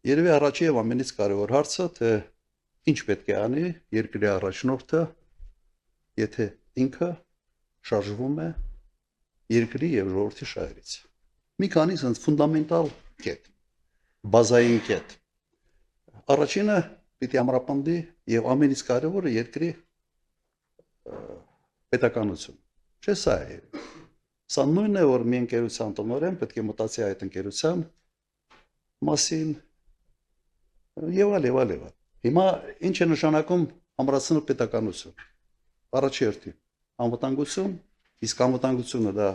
Երևի առաջի եւ ամենից կարևոր հարցը թե ինչ պետք է անի երկրի առաջնորդը, եթե ինքը շարժվում է երկրի եւ ժողովրդի շահերից։ Մի քանի sense ֆունդամենտալ կետ, բազային կետ։ Առաջինը պիտի ամրապնդի եւ ամենից կարևորը երկրի պետականություն։ Չէ՞ սա է։ Սա նույնն է, որ մի ընկերության տնօրեն պետք է մտածի այդ ընկերության մասին եւ այլ։ Հիմա ինչ է նշանակում ամրացնել պետականություն։ Առաջի հերթին անվտանգություն, իսկ անվտանգությունը դա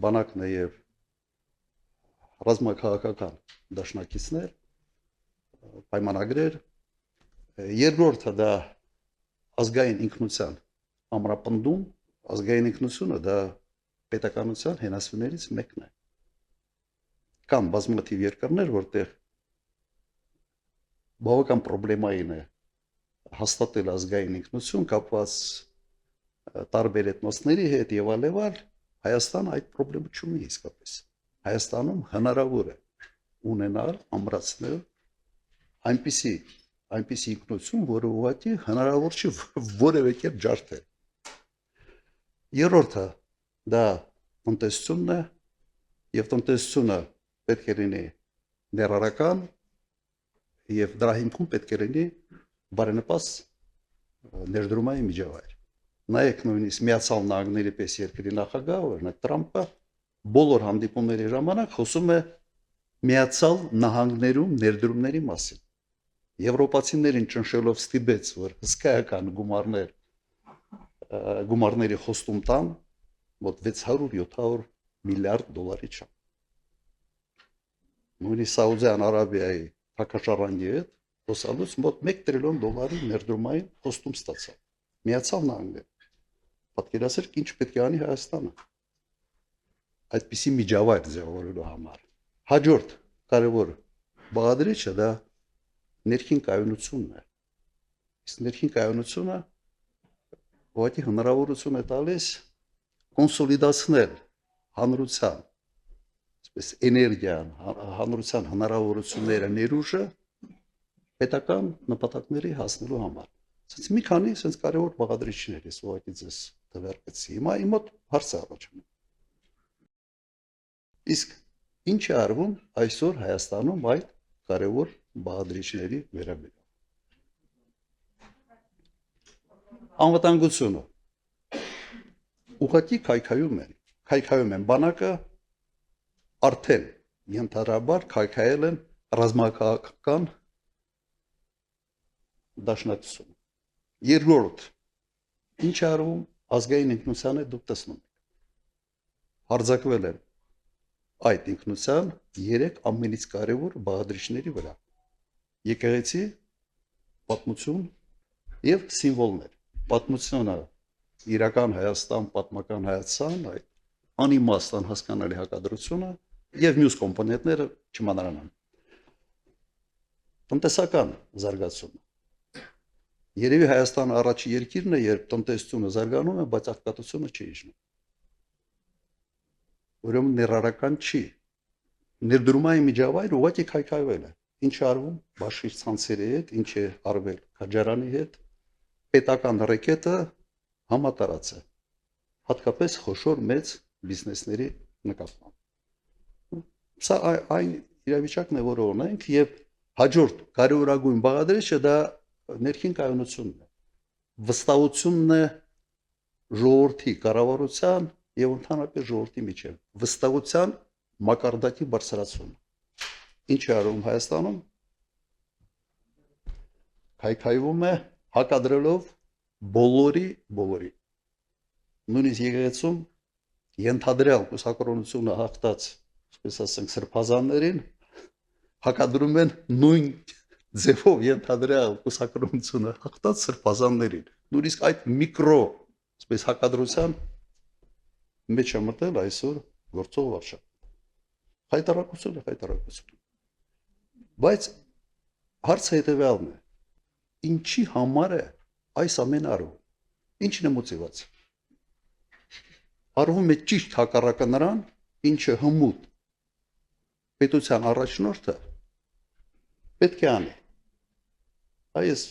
բանակն է եւ ռազմաքաղաքական դաշնակիցներ, պայմանագրեր, երկրորդը դա ազգային ինքնության ամրապնդում, ազգային ինքնությունը դա պետականության հենասյուներից մեկն է։ Կան բազմաթիվ երկրներ, որտեղ բավական պրոբլեմային է հաստատել ազգային ինքնություն կապված տարբեր էթնոսների հետ եւ այլ, Հայաստանը այդ խնդրը չունի իսկապես։ Հայաստանում հնարավոր է ունենալ, ամրացնել այնպիսի ինքնություն, որը ուղղակի հնարավոր չի որևէ կերպ ջարդել։ Երրորդը դա տնտեսությունն է, եւ տնտեսությունը պետք է լինի ներառական եւ դրա հիմքում պետք է լինի բարենպաստ ներդրումային միջավայր։ Նայեք նույնիսկ Միացյալ Նահանգների պես երկրի նախագահ, օրինակ Տրամպը, բոլոր հանդիպումների ժամանակ խոսում է Միացյալ Նահանգներում ներդրումների մասին։ Եվրոպացիներին ճնշելով ստիպեց, որ հսկայական գումարների խոստում տան, մոտ 600-700 միլիարդ դոլարի չափ։ Նույնիսկ Սաուդյան Արաբիայի թագաշարանի հետ խոսալուց մոտ 1 տրիլիոն դոլարի ներդրումային խոստում ստացավ։ Միացյալ Նահանգները պատկերացրեք ինչ պետք է անի Հայաստանը այդպիսի միջավայր ձևավորելու համար։ Հաջորդ կարևոր բաղադրիչը դա ներքին կայունությունն է։ Իսկ ներքին կայունությունը ուղղակի հնարավորություն է տալիս կոնսոլիդացնել հանրության, այսպես էներգիան, հանրության հնարավորությունները, ներուժը պետական նպատակների հասնելու համար։ Սենց մի քանի սենց կարևոր բաղադրիչներ ես ուղղակի ձեզ դվարկեցի։ Հիմա իմ մոտ հարց է առաջանում։ Իսկ ինչ է արվում այսօր Հայաստանում այդ կարևոր բաղադրիչների վերաբերյալ։ Անվտանգությունը ուղղակի քայքայում են բանակը արդեն ենթադրաբար քայքայել են ռազմաքաղաքական դաշնակցություն։ Երկրորդ ինչ արվում ազգային ինքնության հետ դուք տեսնում եք։ Հարձակվել են այդ ինքնության 3 ամենից կարևոր բաղադրիչների վրա։ Եկեղեցի, պատմություն եւ սիմվոլներ։ Պատմությունը իրական Հայաստան, պատմական Հայաստան, այդ անիմաստ անհասկանալի հակադրությունը եւ մյուս կոմպոնենտները չմանրանան։ Տնտեսական զարգացումը։ Երևի Հայաստանը առաջի երկիրն է, երբ տնտեսությունը զարգանում է, բայց աղքատությունը չի իջնում։ Ուրեմն ներառական չի։ Ներդրումային միջավայրը ուղղակի քայքայվել է։ Ինչ արվում Բաշիր ցանցերի հետ, ինչ է արվել Քաջարյանի հետ, պետական ռեկետը համատարած է։ Հատկապես խոշոր մեծ բիզնեսների նկատմամբ։ Սա այն իրավիճակն է, որը ունենք, եւ հաջորդ կարևորագույն բաղադրիչը դա ներքին կայունությունն է, վստահությունն է ժողովրդի կառավարության եւ ընդհանրապես ժողովրդի միջեւ, վստահության մակարդակի բարձրացումը։ Ինչ է արվում Հայաստանում։ Քայքայվում է հակադրելով բոլորի։ Նույնիսկ եկեղեցում ենթադրյալ կուսակրոնությունը հաղթած, այսպես ասենք, սրբազաններին հակադրում են նույն ձևով ենթադրյալ կուսակրոնությունը հաղթած սրբազաններին։ Նույնիսկ այդ միկրո, այսպես հակադրության մեջ է մտել այսօր գործող վարչապետը։ Խայտարակություն։ Բայց հարցը հետևյալն է. ինչի համար է այս ամենը արվում։ Ինչն է մոտիվացիան։ Արվում է ճիշտ հակառակը նրան, ինչը հմուտ պետության առաջնորդը պետք է անի։ Այս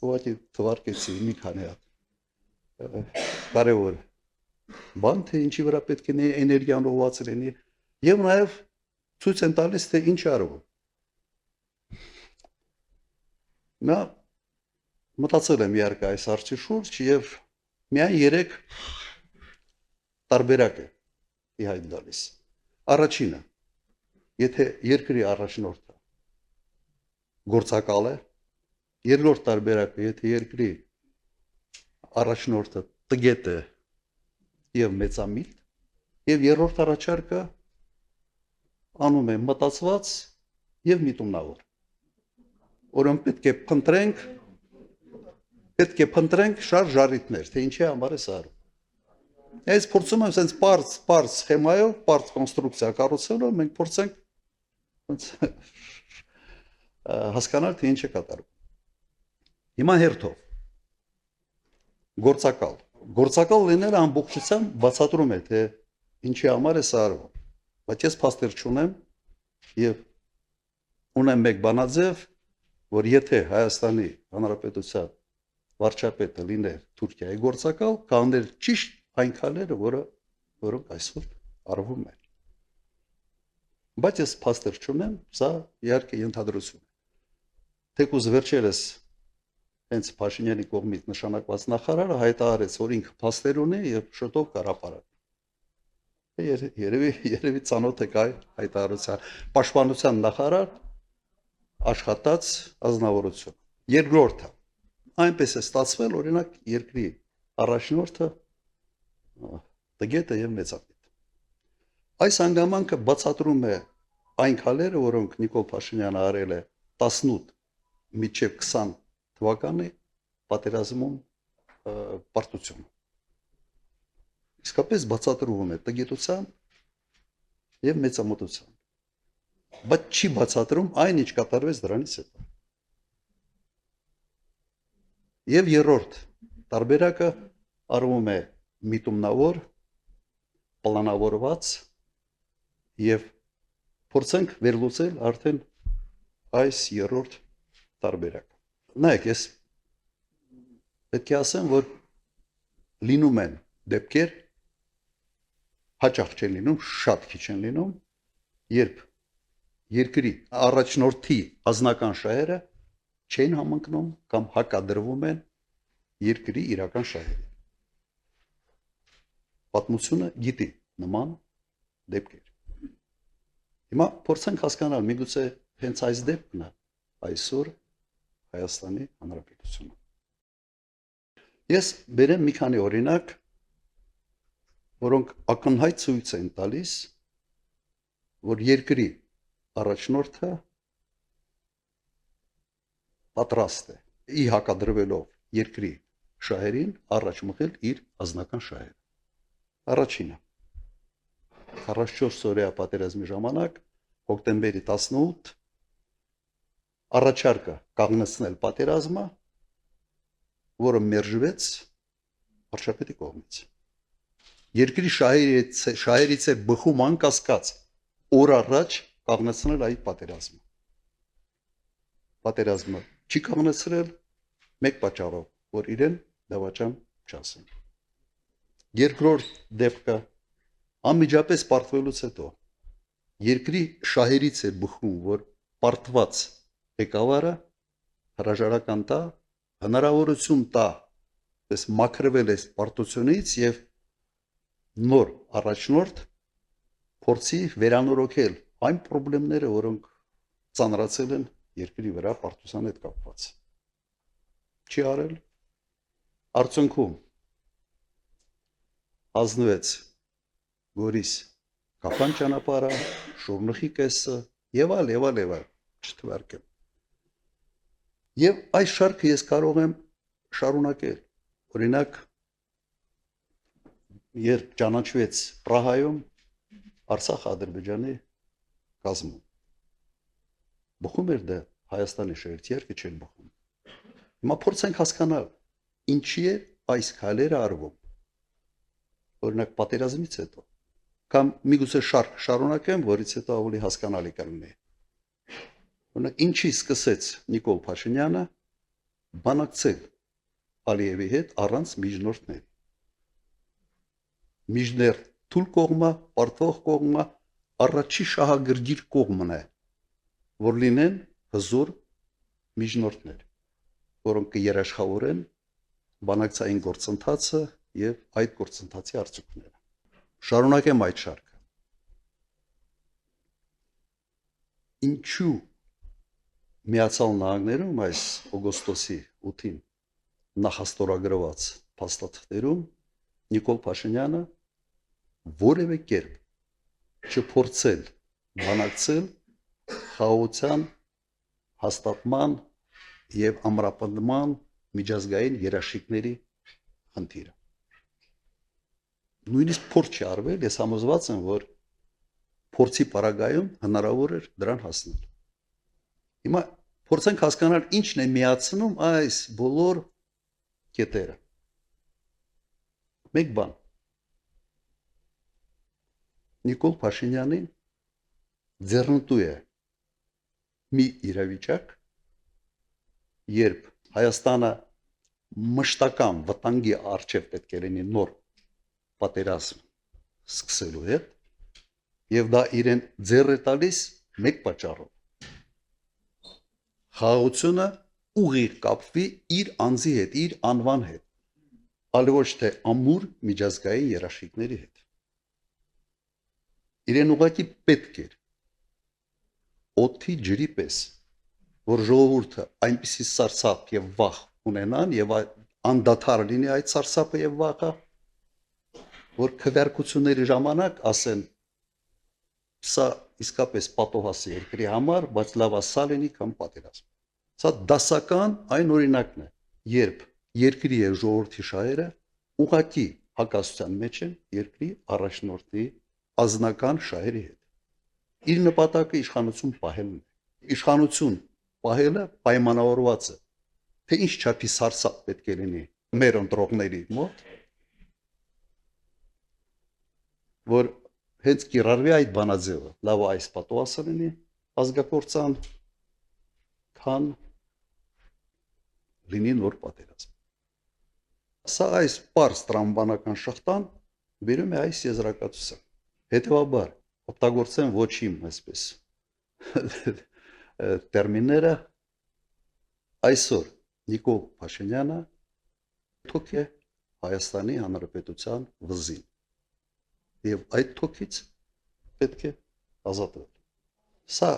ուղղակի թվարկեցի մի քանի հատ կարևոր բան, թե ինչի վրա պետք է էներգիան ուղղված լինի, եւ նաեւ ցույց են տալիս, թե ինչ արվում։ Նա մտածել եմ իհարկե այս հարցի շուրջ եւ միայն 3 տարբերակ է իհայտ տալիս։ Առաջինը, եթե երկրի առաջնորդը գործակալ է, երկրորդ տարբերակը, եթե երկրի առաջնորդը տգետ է եւ մեծամիտ, եւ երրորդ առաջարկը անում է մտածված եւ միտումնավոր։ Ուրեմն պետք է փնտրենք շարժ ժառիթներ, թե ինչի համար է սա արվում։ Այս փորձում եմ sense parts սխեմայով, parts կոնստրուկցիա կառուցելով մենք փորձենք հասկանալ, թե ինչ է կատարվում։ Հիմա հերթով գործակալ լինելը ամբողջությամբ բացատրում է, թե ինչի համար է սա արվում։ Բայց ես փաստեր չունեմ եւ ունեմ մեկ բանաձև, որ եթե Հայաստանի Հանրապետության վարչապետը լիներ Թուրքիայի գործակալ, կաներ ճիշտ այն քայլերը, որոնք այսօր արվում են։ Բայց ես փաստեր չունեմ, սա իհարկե ենթադրություն է։ Թեկուզ վերջերս հենց Փաշինյանի կողմից նշանակված նախարարը հայտարարեց, որ ինքը փաստեր ունի եւ շուտով կհրապարակի։ Երևի ծանոթ եք այ հայտարարության։ Պաշտպանության նախարար աշխատած ազնվորություն։ Երկրորդը, այնպես է ստացվել, օրինակ երկրի առաջնորդը տգետ է եւ մեծամիտ։ Այս հանգամանքը բացատրում է այն քայլերը, որոնք Նիկոլ Փաշինյանը արել է 18 մինչև 20 թվականի պատերազմում պարտություն։ Իսկապես բացատրվում է տգետության եւ մեծամտության։ Բայց չի բացատրում այն, ինչ կատարվեց դրանից հետո։ Եվ երրորդ տարբերակը արվում է միտումնավոր, պլանավորված եւ փորձենք վերլուծել արդեն այս երրորդ տարբերակը։ Նայեք, ես պետք է ասեմ, որ լինում են դեպքեր, հաճախ չեն լինում, շատ քիչ են լինում, երբ երկրի առաջնորդի ազնական շահերը չեն համընկնում կամ հակադրվում են երկրի իրական շահերին։ Պատմությունը գիտի նման դեպքեր։ Հիմա փորձենք հասկանալ, միգուցե հենց այս դեպքն է այսօր Հայաստանի Հանրապետությունում։ Ես բերեմ մի քանի օրինակ, որոնք ակնհայտ ցույց են տալիս, որ երկրի առաջնորդը պատրաստ է ի հակադրվելով երկրի շահերին առաջ մղել իր ազնական շահերը։ Առաջինը 44 օրյա պատերազմի ժամանակ հոկտեմբերի 18 առաջարկը կանգնեցնել պատերազմը, որը մերժվեց վարչապետի կողմից։ Երկրի շահերից է բխում անկասկած օր առաջ կանգնեցնել այդ պատերազմը։ Պատերազմը չի կանգնեցրել մեկ պատճառով, որ իրեն դավաճան չասեն։ Երկրորդ դեպքը անմիջապես պարտվելուց հետո երկրի շահերից է բխում, որ պարտված ղեկավարը հրաժարական տա, հնարավորություն տա, պես մաքրվել է պարտությունից եւ նոր առաջնորդ փորձի վերանորոգել այն խնդիրները, որոնք ծանրացել են երկրի վրա պարտության հետ կապված։ Չի արել։ Արդյունքում ազնվեց Գորիս Կապան ճանապարհը, Շորնուխի կեսը եւ այլ չթվարկեմ։ Եվ այս շարքը ես կարող եմ շարունակել։ Օրինակ, երբ ճանաչվեց Պրահայում Արցախ-Ադրբեջանի կազմում, բխում էր դա Հայաստանի շերտի երկը չեն բխում։ Հիմա փորձենք հասկանալ, ինչի է այս քայլերը արվում։ Օրինակ պատերազմից հետո կամ միգուցե շարք շարունակեմ, որից հետո ավելի հասկանալի կլինի։ Օրինակ ինչի սկսեց Նիկոլ Փաշինյանը բանակցել Ալիևի հետ առանց միջնորդների։ Միջներ թույլ կողմը, պարտվող կողմը առաջի շահագրգիռ կողմն է, որ լինեն հզոր միջնորդներ, որոնք կերաշխավորեն բանակցային գործընթացը եւ այդ գործընթացի արդյունքները։ Շարունակեմ այդ շարքը։ Ինչու Միացյալ Նահանգներում այս օգոստոսի 8-ին նախաստորագրված փաստաթղթերում Նիկոլ Փաշինյանը որևէ կերպ չփորձել բանակցել խաղաղության հաստատման եւ ամրապնդման միջազգային երաշխիքների խնդիրը։ Նույնիսկ փորձ չի արվել, ես համոզված եմ, որ փորձի պարագայում հնարավոր էր դրան հասնել։ Հիմա փորձենք հասկանալ ինչն է միացնում այս բոլոր կետերը։ Մեկ բան։ Նիկոլ Փաշինյանին ձեռնտու է մի իրավիճակ, երբ Հայաստանը մշտական վտանգի առջև պետք է լինի նոր պատերազմ սկսելու հետ, եւ դա իրեն ձեռ է տալիս մեկ պատճառով։ Խաղաղությունը ուղիղ կապվի իր անձի հետ, իր անվան հետ, այլ ոչ թե ամուր միջազգային երաշխիքների հետ։ Իրեն ուղղակի պետք էր օդի ջրի պես, որ ժողովուրդը այնպիսի սարսափ եւ վախ ունենան եւ անդադար լինի այդ սարսափը եւ վախը, որ քվեարկությունների ժամանակ ասեն սա իսկապես պատոհաս է երկրի համար, բայց լավ ասա լինի կամ պատերազմ։ Սա դասական այն օրինակն է, երբ երկրի եւ ժողովրդի շահերը ուղղակի հակասության մեջ են երկրի առաջնորդի ազնական շահերի հետ։ Իր նպատակը իշխանություն պահելն է։ Իշխանություն պահելը պայմանավորված է, թե ինչ չափի սարսափ պետք է լինի մեր ընտրողների մոտ, որ հենց կիրառվի այդ բանաձևը, լավ այս պատոհասը լինի ազգակործան, քան լինի նոր պատերազմ։ Սա այս պարզ տրամաբանական շղթան բերում է այս եզրակացության։ Հետևաբար օգտագործեմ ոչ իմ այսպես տերմինները, այսօր Նիկոլ Փաշինյանը թոք է Հայաստանի Հանրապետության վզին եւ այդ թոքից պետք է ազատվել։ Սա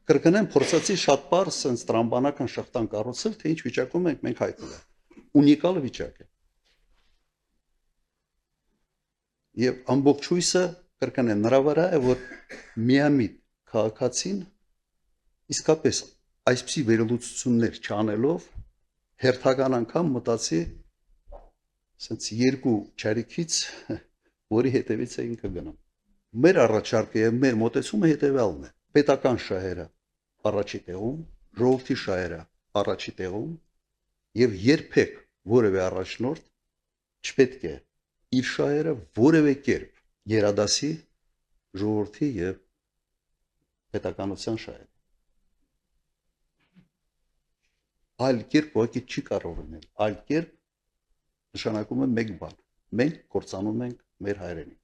կրկնեմ, փորձեցի շատ պարզ sense տրամաբանական շղթան կառուցել, թե ինչ վիճակում ենք մենք հայտնվել։ Ունիկալ վիճակ է։ Եվ ամբողջ հույսը կրկնեմ նրա վրա է, որ միամիտ քաղաքացին իսկապես այսպիսի վերլուծություններ չանելով հերթական անգամ մտածի sense երկու չարիքից, որի հետևից է ինքը գնում։ Մեր առաջարկը եւ մեր մոտեցումը հետեւյալն է. պետական շահերը առաջի տեղում, ժողովրդի շահերը առաջի տեղում եւ երբեք որևէ առաջնորդ չպետք է իր շահերը որևէ կերպ գերադասի ժողովրդի եւ պետականության շահերը։ Այլ կերպ ոքի չի կարող լինել, այլ կերպ նշանակում է մեկ բան. մենք կործանում ենք մեր հայրենիքը։